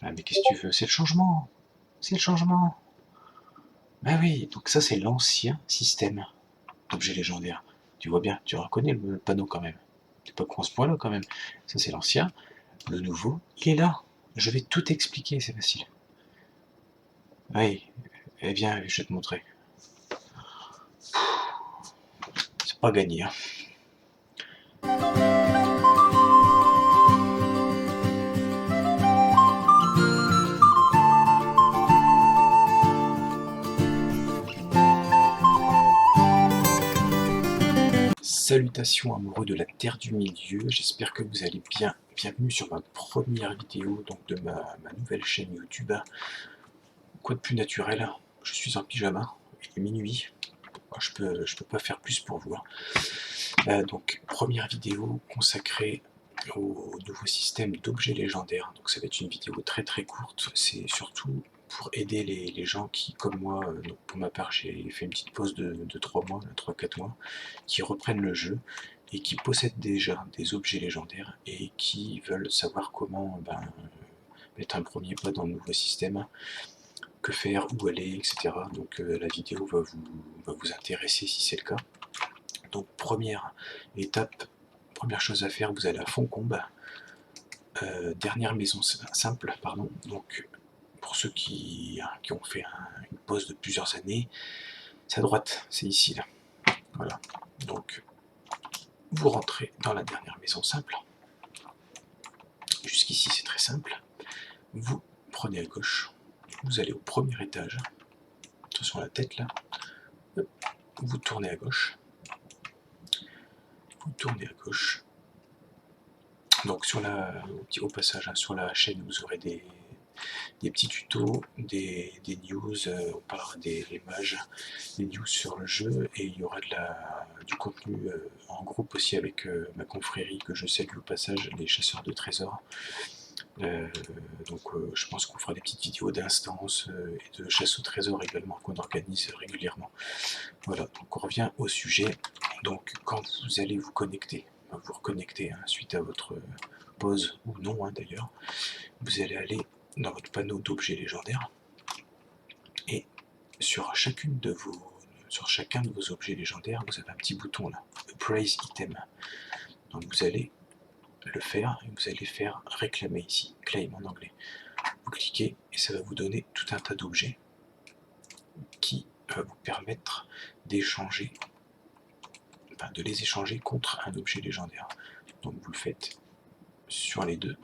Ah mais qu'est-ce que tu veux? C'est le changement. C'est le changement. Bah oui, donc ça c'est l'ancien système d'objets légendaires. Tu vois bien, tu reconnais le panneau quand même. T'es pas con à ce point-là quand même. Ça c'est l'ancien. Le nouveau, il est là. Je vais tout expliquer, c'est facile. Oui, eh bien, je vais te montrer. C'est pas gagné, hein. Salutations amoureux de la Terre du Milieu, j'espère que vous allez bien. Bienvenue sur ma première vidéo donc de ma nouvelle chaîne YouTube. Quoi de plus naturel? Je suis en pyjama, il est minuit, je peux pas faire plus pour vous. Donc première vidéo consacrée au nouveau système d'objets légendaires. Donc ça va être une vidéo très très courte, c'est surtout pour aider les gens qui, comme moi, donc pour ma part j'ai fait une petite pause de 3 mois, 3-4 mois, qui reprennent le jeu et qui possèdent déjà des objets légendaires et qui veulent savoir comment mettre un premier pas dans le nouveau système, que faire, où aller, etc. Donc la vidéo va vous intéresser si c'est le cas. Donc première étape, première chose à faire, vous allez à Foncombe, dernière maison simple, pardon. Donc pour ceux qui ont fait une pause de plusieurs années, c'est à droite, c'est ici là. Voilà. Donc vous rentrez dans la dernière maison simple. Jusqu'ici c'est très simple. Vous prenez à gauche, vous allez au premier étage. Attention à la tête là. Vous tournez à gauche. Vous tournez à gauche. Donc au passage, hein, sur la chaîne, vous aurez des petits tutos, des news, on parlera des mages, des news sur le jeu, et il y aura du contenu en groupe aussi avec ma confrérie que je salue au passage, les chasseurs de trésors. Donc je pense qu'on fera des petites vidéos d'instance et de chasse au trésor également qu'on organise régulièrement. Voilà, donc on revient au sujet. Donc quand vous allez vous connecter, vous reconnecter suite à votre pause ou non d'ailleurs, vous allez aller dans votre panneau d'objets légendaires et sur chacun de vos objets légendaires, vous avez un petit bouton là, Appraise Item. Donc vous allez le faire et vous allez faire réclamer ici, claim en anglais. Vous cliquez et ça va vous donner tout un tas d'objets qui va vous permettre d'échanger, de les échanger contre un objet légendaire. Donc vous le faites sur les deux.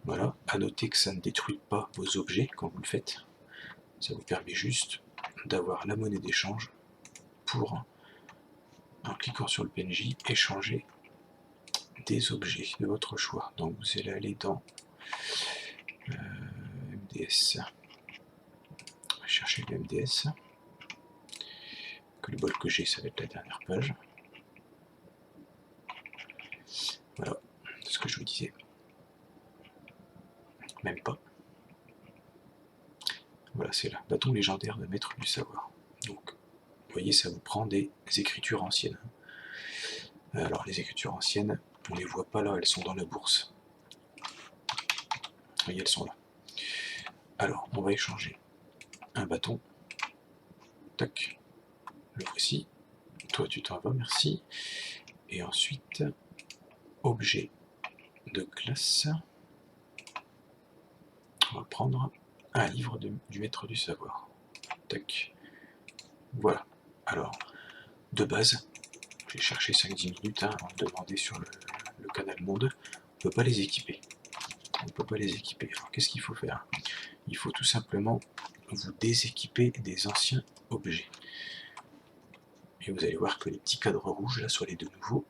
Voilà, à noter que ça ne détruit pas vos objets quand vous le faites. Ça vous permet juste d'avoir la monnaie d'échange pour, en cliquant sur le PNJ, échanger des objets de votre choix. Donc vous allez aller dans MDS, chercher le MDS, que le bol que j'ai, ça va être la dernière page. Voilà, c'est ce que je vous disais. Même pas. Voilà, c'est là. Bâton légendaire de maître du savoir. Donc, vous voyez, ça vous prend des écritures anciennes. Alors, les écritures anciennes, on ne les voit pas là, elles sont dans la bourse. Vous voyez, elles sont là. Alors, on va échanger un bâton. Tac. Le voici. Toi, tu t'en vas, merci. Et ensuite, objet de classe. On va prendre un livre du maître du savoir. Tac. Voilà. Alors, de base, j'ai cherché 5-10 minutes avant de demander sur le canal Monde. On ne peut pas les équiper. On ne peut pas les équiper. Alors, qu'est-ce qu'il faut faire? Il faut tout simplement vous déséquiper des anciens objets. Et vous allez voir que les petits cadres rouges, là, sur les deux nouveaux,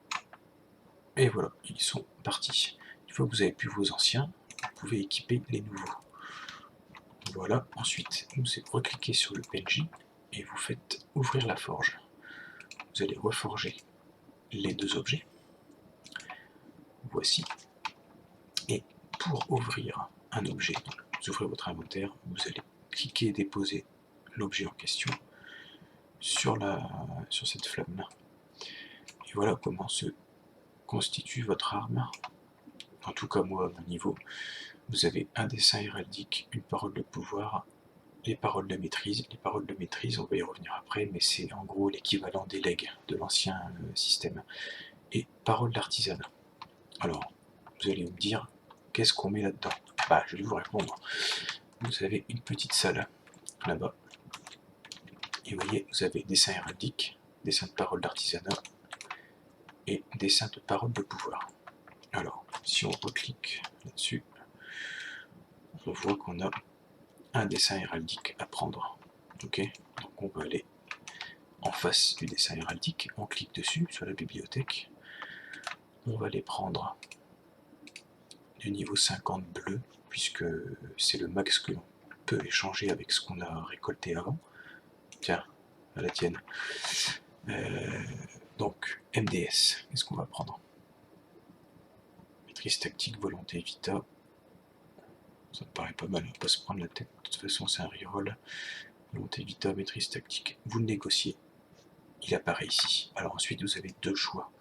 et voilà, ils sont partis. Une fois que vous avez pu vos anciens, vous pouvez équiper les nouveaux. Voilà, ensuite, vous recliquez sur le PNJ et vous faites ouvrir la forge. Vous allez reforger les deux objets. Voici. Et pour ouvrir un objet, donc vous ouvrez votre inventaire, vous allez cliquer et déposer l'objet en question sur cette flamme-là. Et voilà comment se constitue votre arme. En tout cas, moi, à mon niveau, vous avez un dessin héraldique, une parole de pouvoir, les paroles de maîtrise. Les paroles de maîtrise, on va y revenir après, mais c'est en gros l'équivalent des legs de l'ancien système. Et paroles d'artisanat. Alors, vous allez me dire, qu'est-ce qu'on met là-dedans? Bah, je vais vous répondre. Vous avez une petite salle là-bas. Et vous voyez, vous avez dessin héraldique, dessin de paroles d'artisanat et dessin de paroles de pouvoir. Alors, si on reclique là-dessus, on voit qu'on a un dessin héraldique à prendre. Ok, donc on va aller en face du dessin héraldique, on clique dessus sur la bibliothèque, on va les prendre du niveau 50 bleu, puisque c'est le max que l'on peut échanger avec ce qu'on a récolté avant. Tiens, à la tienne. Donc, MDS, qu'est-ce qu'on va prendre? Maîtrise tactique, volonté, vita. Ça me paraît pas mal, on va pas se prendre la tête, de toute façon c'est un reroll. Volonté, vita, maîtrise tactique. Vous le négociez, il apparaît ici. Alors ensuite vous avez deux choix.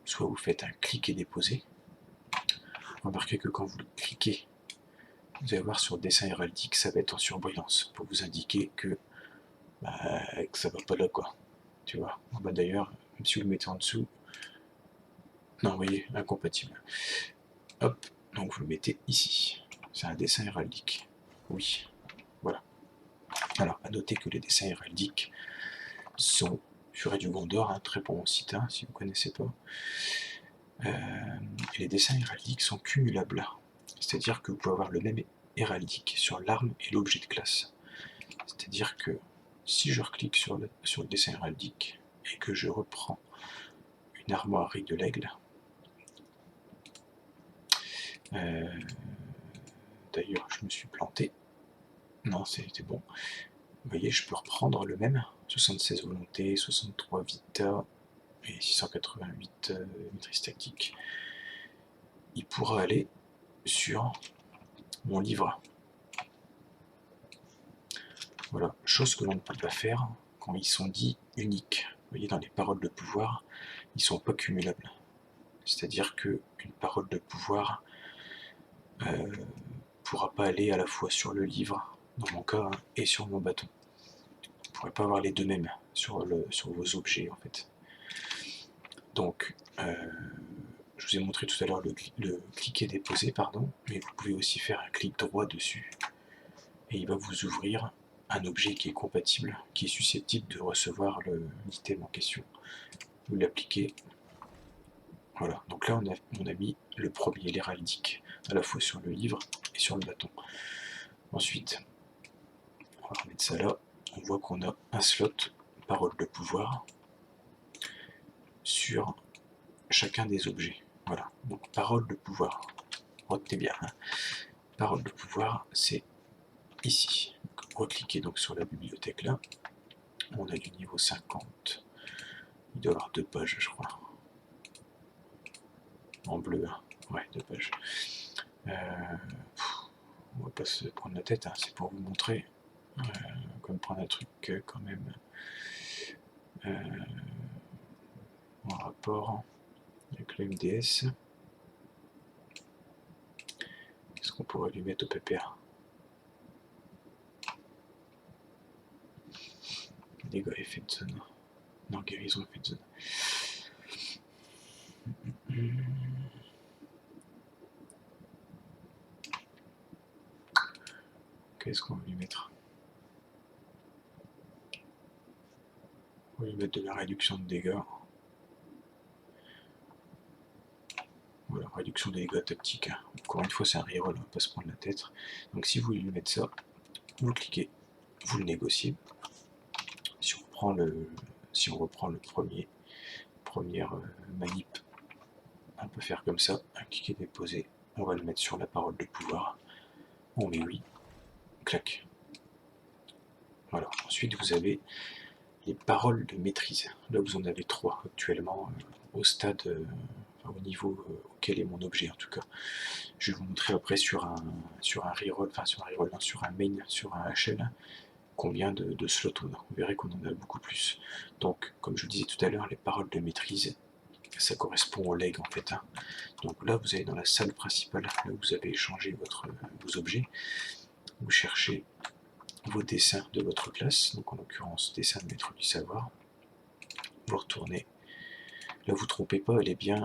Soit vous faites un clic et déposer. Remarquez que quand vous le cliquez, vous allez voir sur le dessin héraldique, ça va être en surbrillance pour vous indiquer que ça va pas là, quoi. Tu vois. Bah, d'ailleurs, même si vous le mettez en dessous, non, vous voyez, incompatible. Hop, donc vous le mettez ici. C'est un dessin héraldique. Oui, voilà. Alors, à noter que les dessins héraldiques sont Furet du Gondor, un très bon site, hein, si vous ne connaissez pas. Et les dessins héraldiques sont cumulables. C'est-à-dire que vous pouvez avoir le même héraldique sur l'arme et l'objet de classe. C'est-à-dire que si je reclique sur le dessin héraldique et que je reprends une armoirie de l'aigle, d'ailleurs je me suis planté, non c'était bon, vous voyez je peux reprendre le même, 76 volonté, 63 vita et 688 maîtrise tactique. Il pourra aller sur mon livre. Voilà, chose que l'on ne peut pas faire quand ils sont dits uniques. Vous voyez, dans les paroles de pouvoir, ils ne sont pas cumulables. C'est-à-dire qu'une parole de pouvoir ne pourra pas aller à la fois sur le livre, dans mon cas, et sur mon bâton. Vous ne pourrez pas avoir les deux mêmes sur vos objets, en fait. Donc, je vous ai montré tout à l'heure le cliquer déposer, pardon, mais vous pouvez aussi faire un clic droit dessus, et il va vous ouvrir un objet qui est compatible, qui est susceptible de recevoir l'item en question. Vous l'appliquez. Voilà, donc là on a mis le premier, l'héraldique, à la fois sur le livre et sur le bâton. Ensuite, on va remettre ça là. On voit qu'on a un slot parole de pouvoir sur chacun des objets. Voilà, donc parole de pouvoir. Retenez bien, hein. Parole de pouvoir, c'est ici. Recliquez donc sur la bibliothèque là. On a du niveau 50. Il doit y avoir 2 pages, je crois. En bleu, hein. Ouais, 2 pages. On va pas se prendre la tête, hein. C'est pour vous montrer. Comme prendre un truc quand même en rapport avec le MDS. Qu'est-ce qu'on pourrait lui mettre au pépère? Dégâts effet de zone. Non, guérison effet de zone. Qu'est-ce qu'on va lui mettre? On va lui mettre de la réduction de dégâts. Voilà, réduction des dégâts tactiques. Encore une fois, c'est un reroll, on va pas se prendre la tête. Donc si vous voulez lui mettre ça, vous cliquez, vous le négociez. Si on reprend le première manip, on peut faire comme ça, un clic et déposer. On va le mettre sur la parole de pouvoir. On met oui, clac. Voilà. Ensuite, vous avez les paroles de maîtrise. Là, vous en avez 3 actuellement au stade, au niveau auquel est mon objet en tout cas. Je vais vous montrer après sur un reroll, enfin sur un reroll, non, sur un main, sur un HL, combien de slots on a. Vous verrez qu'on en a beaucoup plus. Donc, comme je vous disais tout à l'heure, les paroles de maîtrise, ça correspond au leg en fait. Hein. Donc là, vous allez dans la salle principale, là où vous avez échangé vos objets. Vous cherchez vos dessins de votre classe, donc en l'occurrence dessin de maître du savoir. Vous retournez. Là, vous ne trompez pas, elle est bien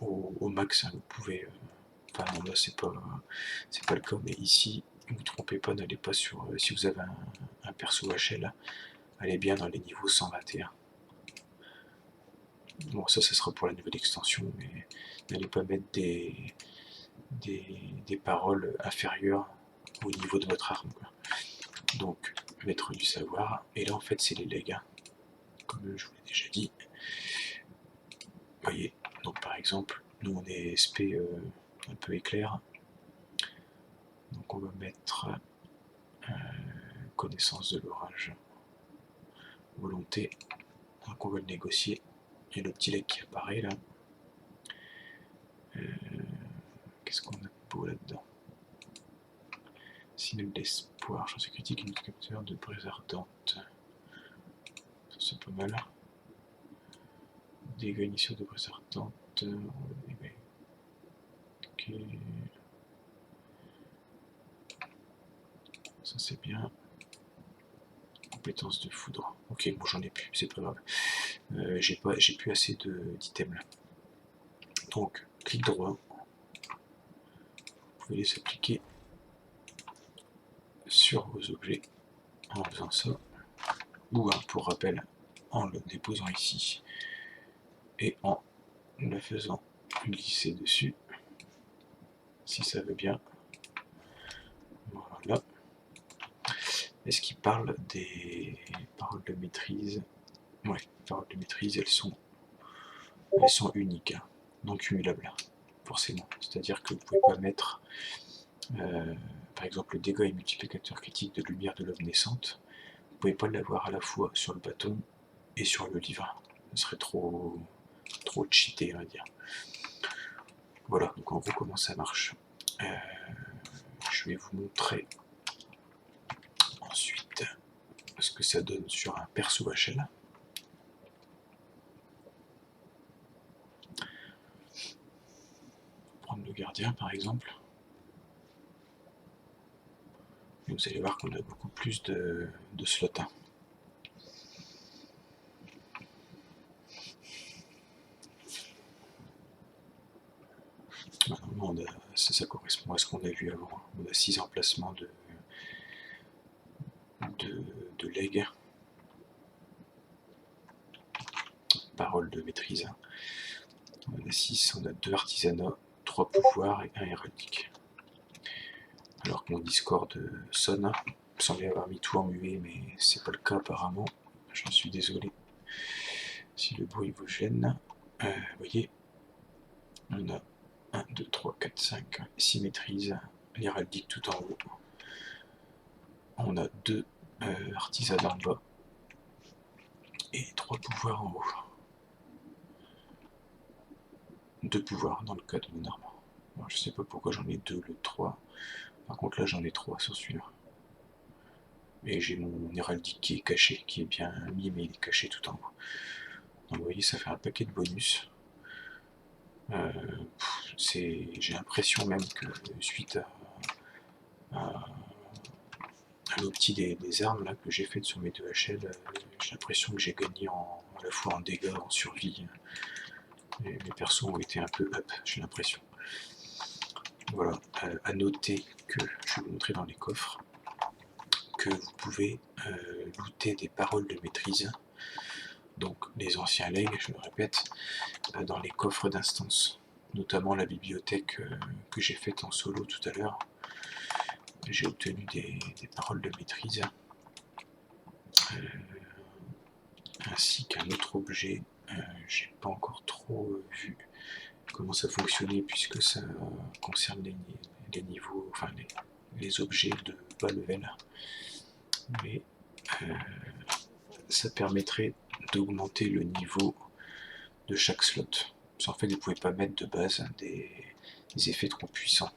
au max. Hein. Vous pouvez. Enfin, non, là, c'est pas le cas, mais ici, ne vous trompez pas, n'allez pas sur. Si vous avez un perso HL, allez bien dans les niveaux 121. Bon, ça sera pour la nouvelle extension, mais n'allez pas mettre des paroles inférieures au niveau de votre arme. Quoi. Donc, maître du savoir, et là en fait c'est les legs, hein, comme je vous l'ai déjà dit. Vous voyez, donc par exemple, nous on est SP un peu éclair, donc on va mettre connaissance de l'orage, volonté, donc on va le négocier. Il y a le petit leg qui apparaît là. Qu'est-ce qu'on a de beau là-dedans? Signal d'espoir, chance critique, indicateur de braise ardente. Ça c'est pas mal. Dégâts initiaux de braise ardente. Ok. Ça c'est bien. Compétence de foudre. Ok, bon j'en ai plus, c'est pas grave. J'ai plus assez d'items là. Donc, clic droit. Vous pouvez les appliquer sur vos objets en faisant ça. Ou pour rappel, en le déposant ici. Et en le faisant glisser dessus. Si ça veut bien. Voilà. Est-ce qu'il parle des paroles de maîtrise? Ouais, les paroles de maîtrise, elles sont uniques, hein, non cumulables, forcément. C'est-à-dire que vous ne pouvez pas mettre, par exemple, le dégât et multiplicateur critique de lumière de l'œuvre naissante. Vous ne pouvez pas l'avoir à la fois sur le bâton et sur le livre. Ce serait trop cheaté, on va dire. Voilà, donc en gros, comment ça marche. Je vais vous montrer ensuite ce que ça donne sur un perso HL. Prendre le gardien par exemple. Et vous allez voir qu'on a beaucoup plus de slots. Hein. Normalement, ça correspond à ce qu'on a vu avant. On a 6 emplacements de legs. Parole de maîtrise. On a 6, on a 2 artisanats, 3 pouvoirs et 1 héraldique. Alors que mon Discord sonne, il me semblait avoir mis tout en muet, mais c'est pas le cas apparemment. J'en suis désolé si le bruit vous gêne. Vous voyez, on a 1, 2, 3, 4, 5, 6 maîtrises, l'héraldique tout en haut. On a 2 artisanats en bas et 3 pouvoirs en haut. 2 pouvoirs dans le cas de mon arme. Alors, je sais pas pourquoi j'en ai 2, le 3. Par contre là j'en ai 3 sur celui-là. Et j'ai mon héraldique qui est caché, qui est bien mis, mais il est caché tout en haut. Donc vous voyez, ça fait un paquet de bonus. J'ai l'impression même que suite à l'opti des armes là, que j'ai fait sur mes 2 HL, j'ai l'impression que j'ai gagné à la fois en dégâts, en survie. Mes persos ont été un peu up, j'ai l'impression. Voilà, à noter que je vais vous montrer dans les coffres que vous pouvez looter des paroles de maîtrise, donc les anciens legs, je le répète, dans les coffres d'instance, notamment la bibliothèque que j'ai faite en solo tout à l'heure. J'ai obtenu des paroles de maîtrise, ainsi qu'un autre objet. J'ai pas encore trop vu comment ça fonctionnait puisque ça concerne les niveaux, enfin les objets de bas level, mais ça permettrait d'augmenter le niveau de chaque slot. Parce qu'en fait, vous ne pouvez pas mettre de base des effets trop puissants.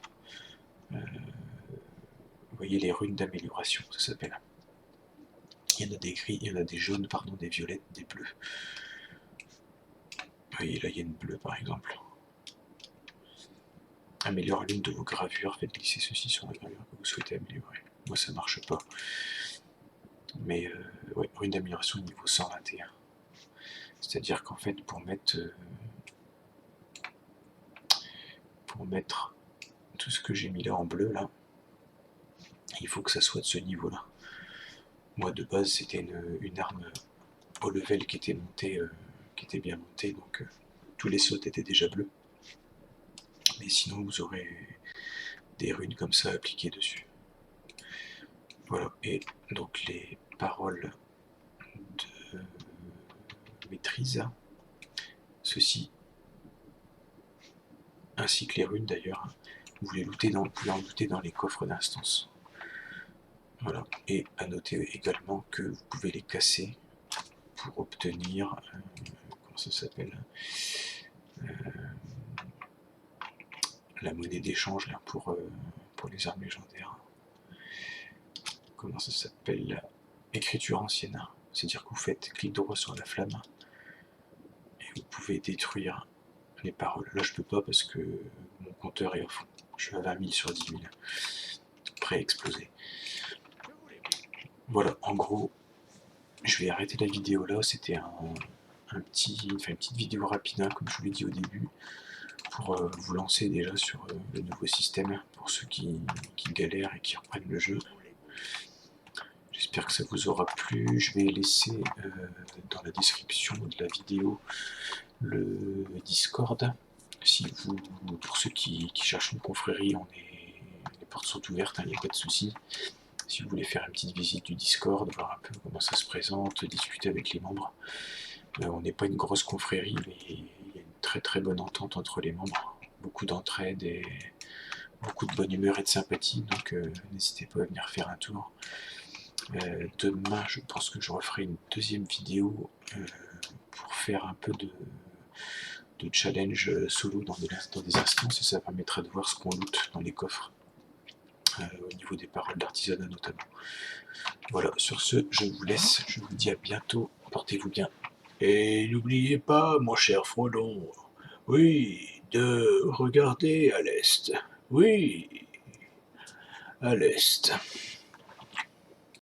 Vous voyez les runes d'amélioration, ça s'appelle. Il y en a des gris, il y en a des jaunes, pardon, des violettes, des bleus. voyez là, il y a une bleue par exemple. Améliore l'une de vos gravures, faites glisser ceci sur la gravure que vous souhaitez améliorer. Moi ça marche pas. Mais ouais, rune d'amélioration niveau 121. C'est-à-dire qu'en fait pour mettre tout ce que j'ai mis là en bleu là, il faut que ça soit de ce niveau là. Moi de base c'était une arme au level qui était montée, qui était bien montée, donc tous les sauts étaient déjà bleus. Mais sinon vous aurez des runes comme ça appliquées dessus. Voilà, et donc les paroles de maîtrise, ceci, ainsi que les runes d'ailleurs, vous pouvez en looter dans les coffres d'instance. Voilà, et à noter également que vous pouvez les casser pour obtenir, comment ça s'appelle, la monnaie d'échange là pour les armes légendaires. Comment ça s'appelle? Écriture ancienne. C'est-à-dire que vous faites clic droit sur la flamme et vous pouvez détruire les paroles. Là je peux pas parce que mon compteur est au fond. Je suis à 20 000 sur 10 000. Prêt à exploser. Voilà, en gros, je vais arrêter la vidéo là. C'était une petite vidéo rapide, hein, comme je vous l'ai dit au début, pour vous lancer déjà sur le nouveau système, pour ceux qui galèrent et qui reprennent le jeu. J'espère que ça vous aura plu. Je vais laisser dans la description de la vidéo le Discord. Si vous, pour ceux qui cherchent une confrérie, les portes sont ouvertes, il n'y a pas de souci. Si vous voulez faire une petite visite du Discord, voir un peu comment ça se présente, discuter avec les membres. On n'est pas une grosse confrérie, mais il y a une très très bonne entente entre les membres. Beaucoup d'entraide et beaucoup de bonne humeur et de sympathie, donc n'hésitez pas à venir faire un tour. Demain, je pense que je referai une deuxième vidéo pour faire un peu de challenge solo dans des instances, et ça permettra de voir ce qu'on loot dans les coffres, au niveau des paroles d'artisanat notamment. Voilà, sur ce, je vous laisse, je vous dis à bientôt, portez-vous bien. Et n'oubliez pas, mon cher Frodon, oui, de regarder à l'est. Oui, à l'est.